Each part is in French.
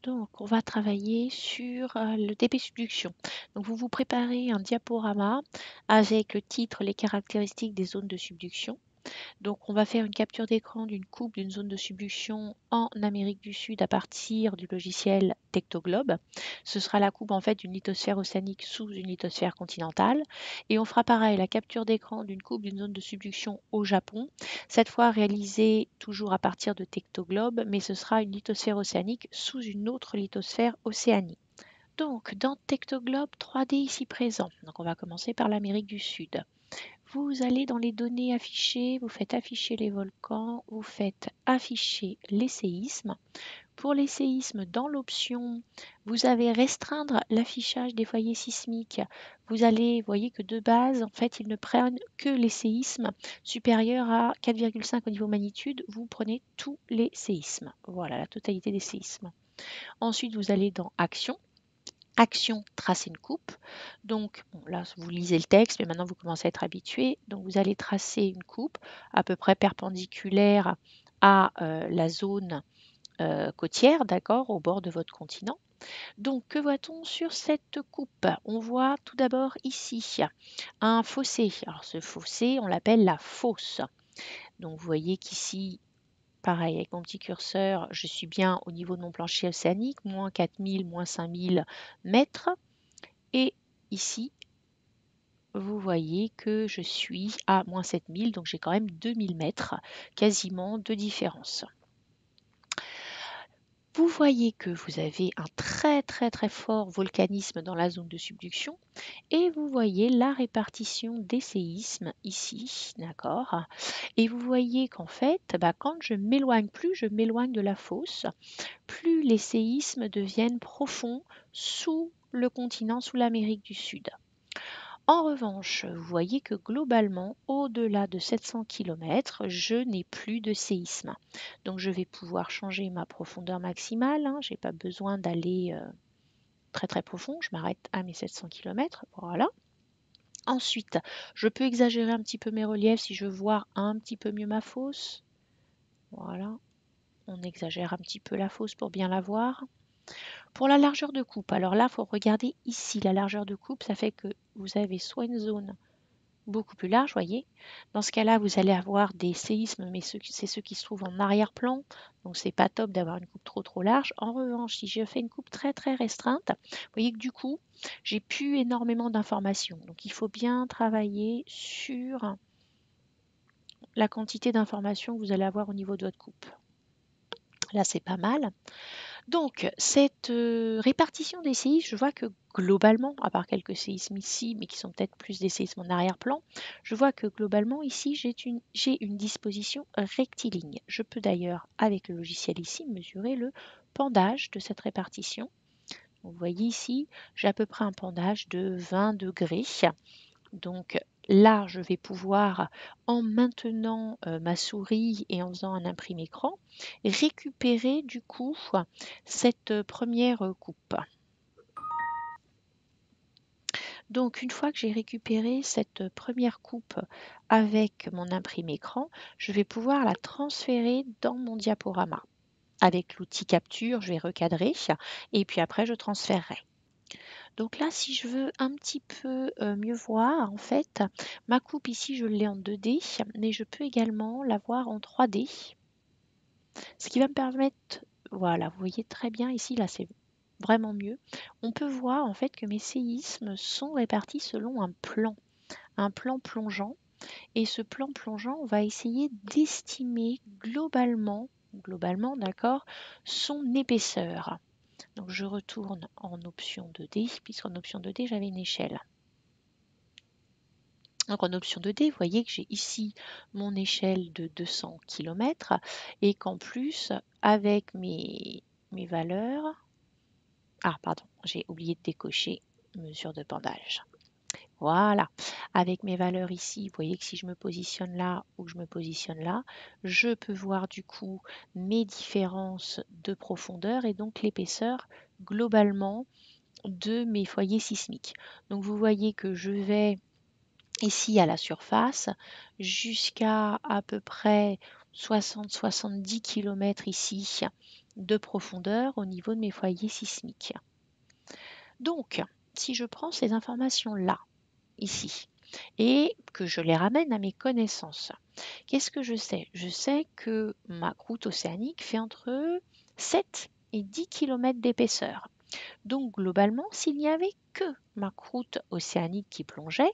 Donc, on va travailler sur le DP subduction. Donc, vous vous préparez un diaporama avec le titre, les caractéristiques des zones de subduction. Donc, on va faire une capture d'écran d'une coupe d'une zone de subduction en Amérique du Sud à partir du logiciel Tectoglobe. Ce sera la coupe en fait d'une lithosphère océanique sous une lithosphère continentale. Et on fera pareil, la capture d'écran d'une coupe d'une zone de subduction au Japon, cette fois réalisée toujours à partir de Tectoglobe, mais ce sera une lithosphère océanique sous une autre lithosphère océanique. Donc, dans Tectoglobe 3D ici présent, donc on va commencer par l'Amérique du Sud. Vous allez dans les données affichées, vous faites afficher les volcans, vous faites afficher les séismes. Pour les séismes, dans l'option, vous avez restreindre l'affichage des foyers sismiques. Vous allez, voyez que de base, en fait, ils ne prennent que les séismes supérieurs à 4,5 au niveau magnitude. Vous prenez tous les séismes. Voilà, la totalité des séismes. Ensuite, vous allez dans Action. Action, tracer une coupe. Donc bon, là, vous lisez le texte, mais maintenant vous commencez à être habitué. Donc vous allez tracer une coupe à peu près perpendiculaire à la zone côtière, d'accord, au bord de votre continent. Donc que voit-on sur cette coupe? On voit tout d'abord ici un fossé. Alors ce fossé, on l'appelle la fosse. Donc vous voyez qu'ici, pareil, avec mon petit curseur, je suis bien au niveau de mon plancher océanique, moins 4000, moins 5000 mètres. Et ici, vous voyez que je suis à moins 7000, donc j'ai quand même 2000 mètres quasiment de différence. Vous voyez que vous avez un très fort volcanisme dans la zone de subduction et vous voyez la répartition des séismes ici, d'accord? Et vous voyez qu'en fait, quand je m'éloigne, plus je m'éloigne de la fosse, plus les séismes deviennent profonds sous le continent, sous l'Amérique du Sud. En revanche, vous voyez que globalement, au-delà de 700 km, je n'ai plus de séisme. Donc je vais pouvoir changer ma profondeur maximale. Je n'ai pas besoin d'aller très profond. Je m'arrête à mes 700 km. Voilà. Ensuite, je peux exagérer un petit peu mes reliefs si je veux voir un petit peu mieux ma fosse. Voilà. On exagère un petit peu la fosse pour bien la voir. Pour la largeur de coupe, alors là, il faut regarder ici. La largeur de coupe, ça fait que vous avez soit une zone beaucoup plus large, voyez. Dans ce cas-là, vous allez avoir des séismes, mais c'est ceux qui se trouvent en arrière-plan, donc c'est pas top d'avoir une coupe trop large. En revanche, si je fais une coupe très restreinte, vous voyez que du coup, j'ai plus énormément d'informations. Donc il faut bien travailler sur la quantité d'informations que vous allez avoir au niveau de votre coupe. Là, c'est pas mal. Donc, cette répartition des séismes, je vois que globalement, à part quelques séismes ici, mais qui sont peut-être plus des séismes en arrière-plan, je vois que globalement ici, j'ai une disposition rectiligne. Je peux d'ailleurs, avec le logiciel ici, mesurer le pendage de cette répartition. Vous voyez ici, j'ai à peu près un pendage de 20 degrés. Donc là, je vais pouvoir, en maintenant ma souris et en faisant un imprimé écran, récupérer du coup cette première coupe. Donc une fois que j'ai récupéré cette première coupe avec mon imprimé écran, je vais pouvoir la transférer dans mon diaporama. Avec l'outil capture, je vais recadrer et puis après je transférerai. Donc là, si je veux un petit peu mieux voir, en fait, ma coupe ici, je l'ai en 2D, mais je peux également la voir en 3D. Ce qui va me permettre, voilà, vous voyez très bien ici, là c'est vraiment mieux. On peut voir en fait que mes séismes sont répartis selon un plan plongeant. Et ce plan plongeant, on va essayer d'estimer globalement, d'accord, son épaisseur. Donc je retourne en option 2D, puisqu'en option 2D, j'avais une échelle. Donc en option 2D, vous voyez que j'ai ici mon échelle de 200 km et qu'en plus, avec mes valeurs... Ah, pardon, j'ai oublié de décocher mesure de pendage. Voilà, avec mes valeurs ici, vous voyez que si je me positionne là ou que je me positionne là, je peux voir du coup mes différences de profondeur et donc l'épaisseur globalement de mes foyers sismiques. Donc vous voyez que je vais ici à la surface jusqu'à peu près 60-70 km ici de profondeur au niveau de mes foyers sismiques. Donc, si je prends ces informations-là, ici, et que je les ramène à mes connaissances, qu'est-ce que je sais? Je sais que ma croûte océanique fait entre 7 et 10 km d'épaisseur. Donc globalement, s'il n'y avait que ma croûte océanique qui plongeait,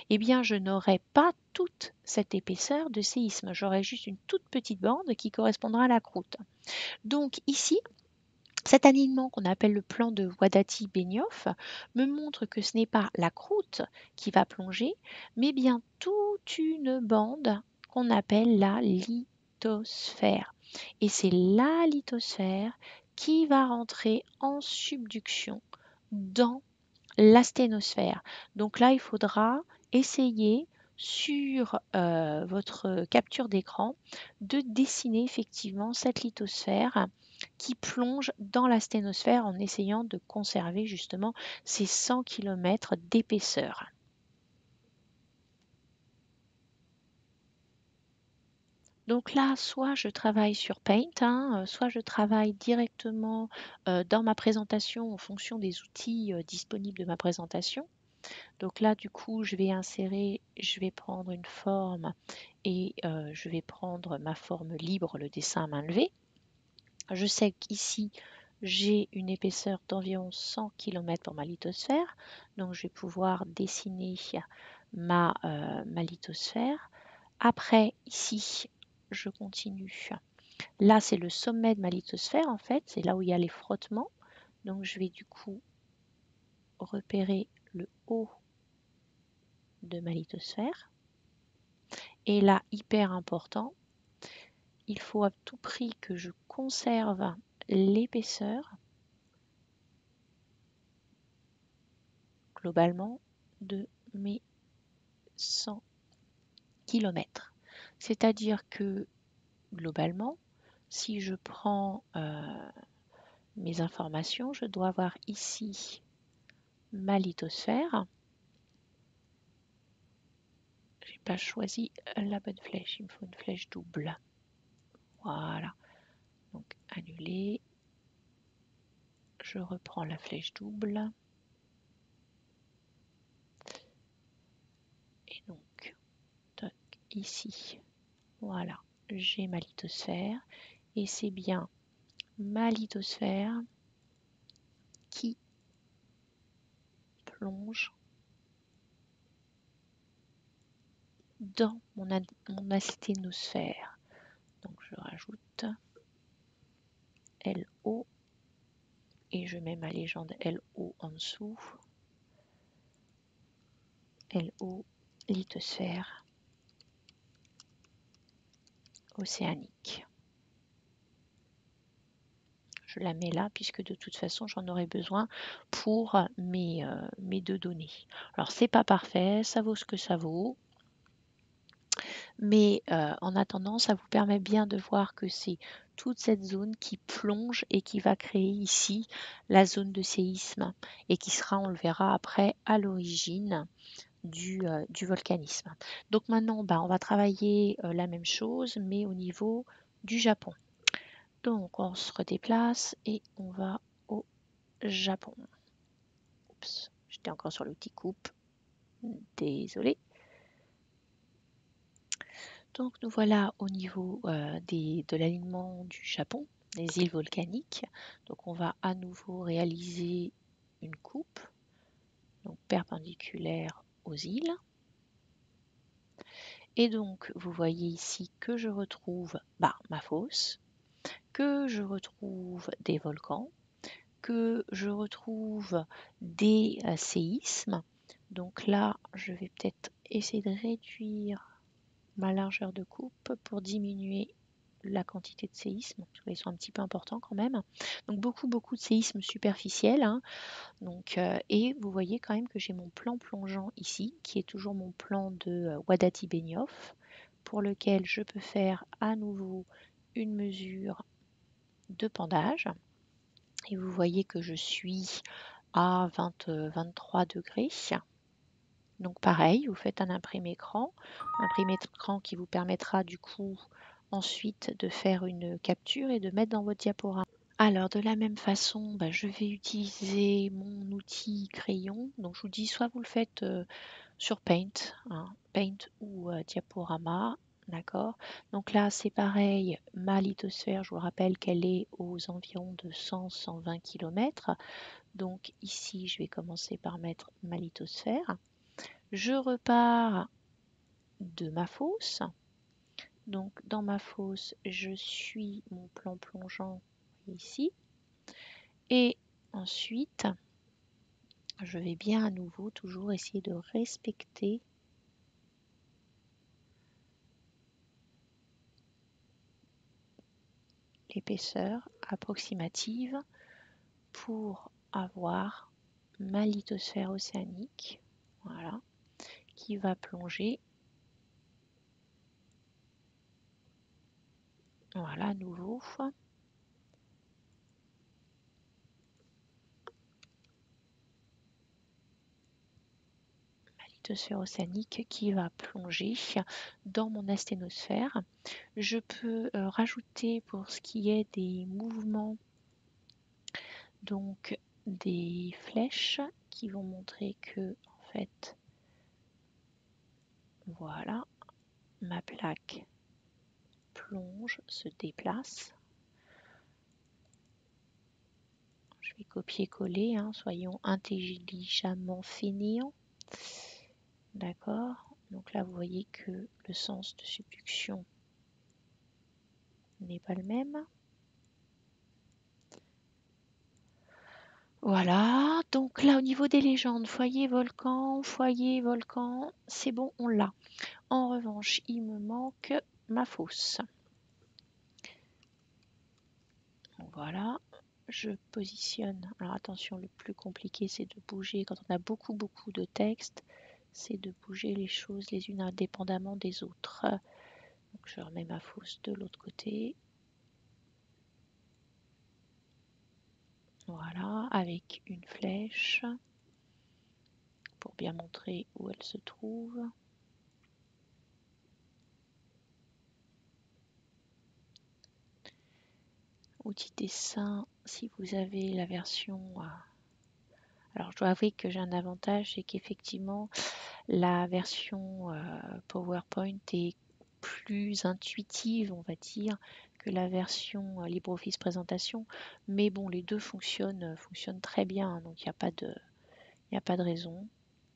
eh bien je n'aurais pas toute cette épaisseur de séisme. J'aurais juste une toute petite bande qui correspondra à la croûte. Donc ici, cet alignement qu'on appelle le plan de Wadati-Benioff me montre que ce n'est pas la croûte qui va plonger, mais bien toute une bande qu'on appelle la lithosphère. Et c'est la lithosphère qui va rentrer en subduction dans la sténosphère. Donc là, il faudra essayer sur votre capture d'écran de dessiner effectivement cette lithosphère qui plonge dans la sténosphère en essayant de conserver justement ces 100 km d'épaisseur. Donc là, soit je travaille sur Paint, soit je travaille directement dans ma présentation en fonction des outils disponibles de ma présentation. Donc là, du coup, je vais prendre une forme et je vais prendre ma forme libre, le dessin à main levée. Je sais qu'ici, j'ai une épaisseur d'environ 100 km pour ma lithosphère. Donc, je vais pouvoir dessiner ma lithosphère. Après, ici, je continue. Là, c'est le sommet de ma lithosphère, en fait. C'est là où il y a les frottements. Donc, je vais du coup repérer le haut de ma lithosphère. Et là, hyper important, il faut à tout prix que je conserve l'épaisseur globalement de mes 100 km. C'est-à-dire que globalement, si je prends mes informations, je dois avoir ici ma lithosphère. Je n'ai pas choisi la bonne flèche, il me faut une flèche double. Voilà. Donc annuler. Je reprends la flèche double. Et donc, toc, ici, voilà, j'ai ma lithosphère. Et c'est bien ma lithosphère qui plonge dans mon asténosphère. Donc je rajoute LO et je mets ma légende LO en dessous. LO, lithosphère océanique. Je la mets là puisque de toute façon j'en aurai besoin pour mes deux données. Alors c'est pas parfait, ça vaut ce que ça vaut. Mais en attendant, ça vous permet bien de voir que c'est toute cette zone qui plonge et qui va créer ici la zone de séisme et qui sera, on le verra après, à l'origine du volcanisme. Donc maintenant, on va travailler la même chose, mais au niveau du Japon. Donc on se redéplace et on va au Japon. Oups, j'étais encore sur l'outil coupe. Désolée. Donc nous voilà au niveau de l'alignement du Japon, des îles volcaniques. Donc on va à nouveau réaliser une coupe, donc perpendiculaire aux îles. Et donc vous voyez ici que je retrouve ma fosse, que je retrouve des volcans, que je retrouve des séismes. Donc là, je vais peut-être essayer de réduire ma largeur de coupe pour diminuer la quantité de séismes, parce qu'ils sont un petit peu importants quand même. Donc beaucoup de séismes superficiels. Donc, et vous voyez quand même que j'ai mon plan plongeant ici, qui est toujours mon plan de Wadati-Benioff, pour lequel je peux faire à nouveau une mesure de pendage. Et vous voyez que je suis à 23 degrés. Donc pareil, vous faites un imprimé écran qui vous permettra du coup ensuite de faire une capture et de mettre dans votre diaporama. Alors, de la même façon, bah, je vais utiliser mon outil crayon. Donc, je vous dis, soit vous le faites sur Paint, hein, Paint ou Diaporama, d'accord? Donc là, c'est pareil, ma lithosphère, je vous rappelle qu'elle est aux environs de 100-120 km. Donc ici, je vais commencer par mettre ma lithosphère. Je repars de ma fosse. Donc dans ma fosse, je suis mon plan plongeant ici. Et ensuite, je vais bien à nouveau toujours essayer de respecter l'épaisseur approximative pour avoir ma lithosphère océanique, voilà, qui va plonger. Voilà, à nouveau. Lithosphère océanique qui va plonger dans mon asténosphère. Je peux rajouter pour ce qui est des mouvements, donc des flèches qui vont montrer que en fait, voilà, ma plaque plonge, se déplace. Je vais copier-coller, hein, soyons intelligemment fainéants. D'accord. Donc là, vous voyez que le sens de subduction n'est pas le même. Voilà, donc là au niveau des légendes, foyer, volcan, c'est bon, on l'a. En revanche, il me manque ma fosse. Voilà, je positionne. Alors attention, le plus compliqué c'est de bouger, quand on a beaucoup de texte, c'est de bouger les choses les unes indépendamment des autres. Donc je remets ma fosse de l'autre côté. Voilà, avec une flèche pour bien montrer où elle se trouve. Outil dessin, si vous avez la version... alors je dois avouer que j'ai un avantage, c'est qu'effectivement la version PowerPoint est plus intuitive, on va dire, que la version LibreOffice présentation. Mais bon, les deux fonctionnent très bien, donc il n'y a pas de raison.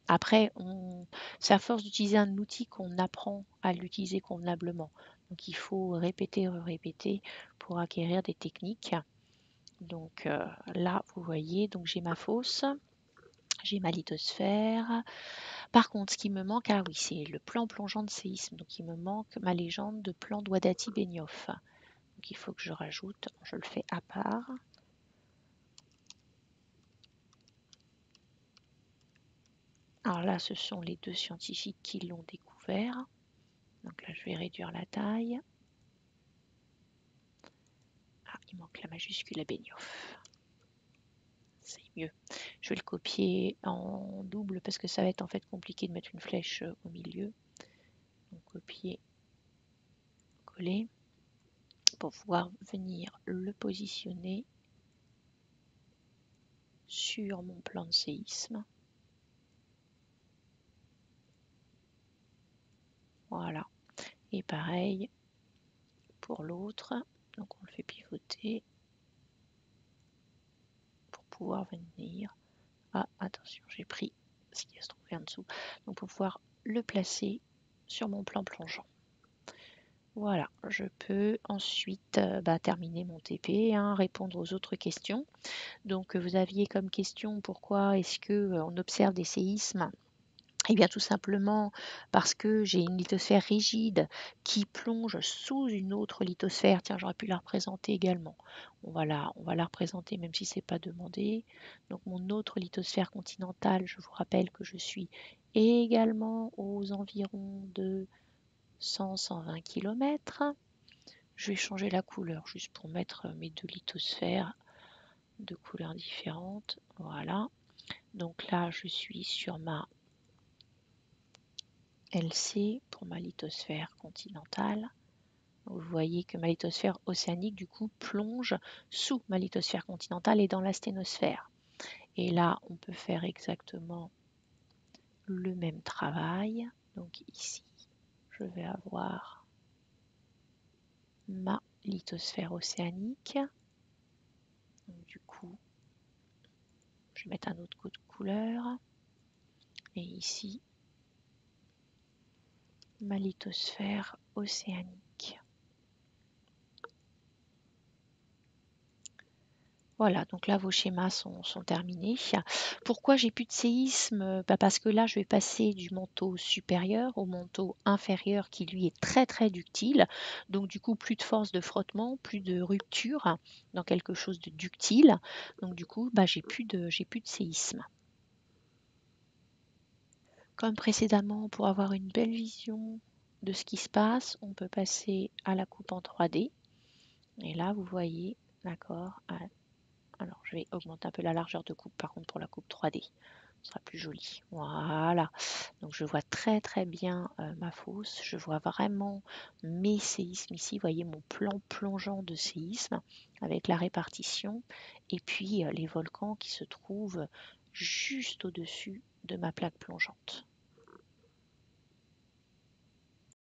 Après, c'est à force d'utiliser un outil qu'on apprend à l'utiliser convenablement. Donc il faut répéter, répéter pour acquérir des techniques. Donc là, vous voyez, donc j'ai ma fosse, j'ai ma lithosphère. Par contre, ce qui me manque, ah oui, c'est le plan plongeant de séisme. Donc il me manque ma légende de plan d'Ouadati Benioff. Donc il faut que je rajoute, je le fais à part. Alors là, ce sont les deux scientifiques qui l'ont découvert. Donc là, je vais réduire la taille. Ah, il manque la majuscule à Benioff. C'est mieux. Je vais le copier en double parce que ça va être en fait compliqué de mettre une flèche au milieu. Donc copier, coller pour pouvoir venir le positionner sur mon plan de séisme. Voilà. Et pareil pour l'autre. Donc on le fait pivoter pour pouvoir venir. Ah, attention, j'ai pris ce qui se trouvait en dessous. Donc pour pouvoir le placer sur mon plan plongeant. Voilà, je peux ensuite terminer mon TP, hein, répondre aux autres questions. Donc vous aviez comme question pourquoi est-ce que on observe des séismes? Eh bien tout simplement parce que j'ai une lithosphère rigide qui plonge sous une autre lithosphère. Tiens, j'aurais pu la représenter également. On va la représenter même si c'est pas demandé. Donc mon autre lithosphère continentale, je vous rappelle que je suis également aux environs de 100-120 km. Je vais changer la couleur juste pour mettre mes deux lithosphères de couleurs différentes. Voilà. Donc là, je suis sur ma LC pour ma lithosphère continentale. Vous voyez que ma lithosphère océanique, du coup, plonge sous ma lithosphère continentale et dans la sténosphère. Et là, on peut faire exactement le même travail. Donc ici, je vais avoir ma lithosphère océanique. Donc, du coup, je vais mettre un autre code couleur. Et ici, ma lithosphère océanique. Voilà, donc là, vos schémas sont terminés. Pourquoi j'ai plus de séisme? Parce que là, je vais passer du manteau supérieur au manteau inférieur qui, lui, est très, très ductile. Donc, du coup, plus de force de frottement, plus de rupture dans quelque chose de ductile. Donc, du coup, j'ai plus de séisme. Comme précédemment, pour avoir une belle vision de ce qui se passe, on peut passer à la coupe en 3D. Et là, vous voyez, d'accord. Alors, je vais augmenter un peu la largeur de coupe, par contre, pour la coupe 3D. Ce sera plus joli. Voilà. Donc, je vois très, très bien ma fosse. Je vois vraiment mes séismes ici. Vous voyez mon plan plongeant de séisme avec la répartition. Et puis, les volcans qui se trouvent juste au-dessus de ma plaque plongeante.